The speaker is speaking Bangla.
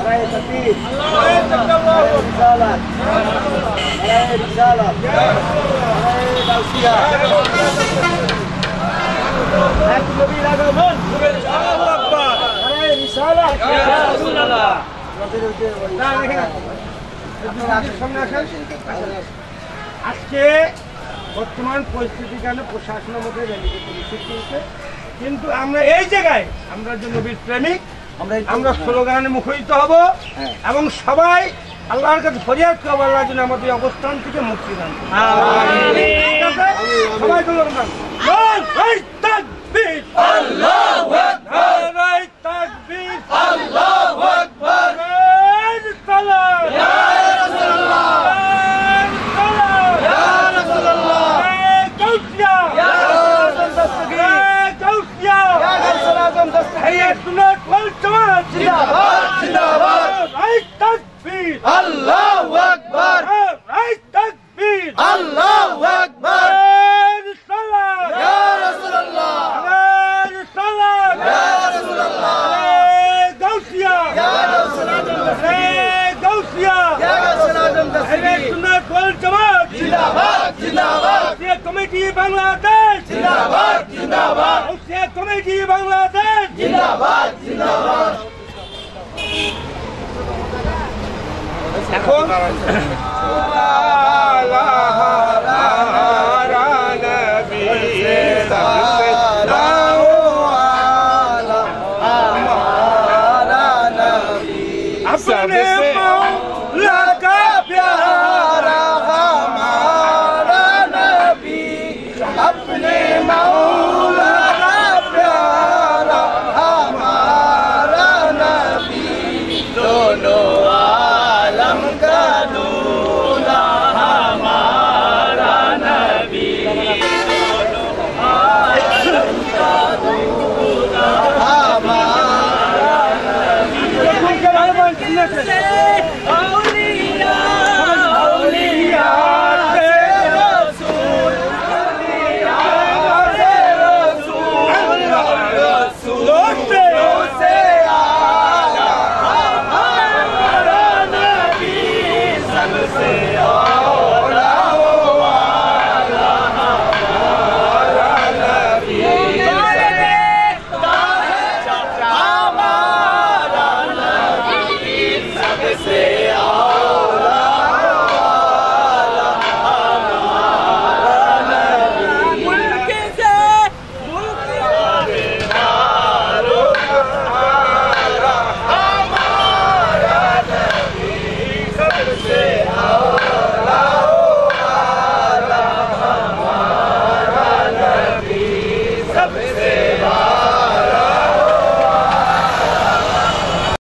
नाराए तकबीर, नाराए रिसालत, नाराए रिसालत, नाराए गाउसिया, एक नबी आगमन, अल्लाहु আকবার, नाराए रिसालत, या रसूल अल्लाह। আজকে বর্তমান পরিস্থিতির কারণে প্রশাসনের মধ্যে র্যালিকে নিষেধ করেছে, কিন্তু আমরা এই জায়গায় আমরা যে নবীর প্রেমিক আমরা স্লোগানে মুখরিত হব এবং সবাই আল্লাহর কাছে ফরিয়াদ করব আল্লাহর জন্য আমাদের অবস্থান থেকে মুক্তি দান করুন। সবাই স্লোগান তাকবীর আল্লাহু আকবার, তাকবীর আল্লাহু আকবার, সালাম ইয়া রাসূলুল্লাহ, ইয়া রাসূলুল্লাহ, গাউসিয়া ইয়া রাসূলুল্লাহ, গাউসিয়া ইয়া রাসূলুল্লাহ, হাইয়াত সুন্নাত ওয়াল জামাত জিন্দাবাদ জিন্দাবাদ, রাইট তাকবীর আল্লাহু আকবার, রাইট তাকবীর আল্লাহু আকবার, সালাম ইয়া রাসূলুল্লাহ, সালাম ইয়া রাসূলুল্লাহ, গাউসিয়া ইয়া রাসূলুল্লাহ, গাউসিয়া ইয়া রাসূলুল্লাহ, হাইয়াত সুন্নাত ওয়াল জামাত জিন্দাবাদ জিন্দাবাদ, গাউসিয়া কমিটি বাংলাদেশ জিন্দাবাদ জিন্দাবাদ, গাউসিয়া কমিটি বাংলাদেশ জিন্দাবাদ জিন্দাবাদ। এখন अपने मौला का प्यारा हमारा नबी, अपने मौला का प्यारा हमारा नबी, दोनों आलम का दूल्हा हमारा नबी, दोनों आलम का दूल्हा हमारा नबी। औलिया औलिया से रसूल, औलिया से रसूल, रसूलों से आला हमारा नबी, सबसे औला वाला हमारा नबी, हमारा नबी सबसे औला वाला हमारा नबी, मुल्क से मुल्क बेदारो हमारा हमारा नबी, सबसे औला वाला हमारा नबी, सबसे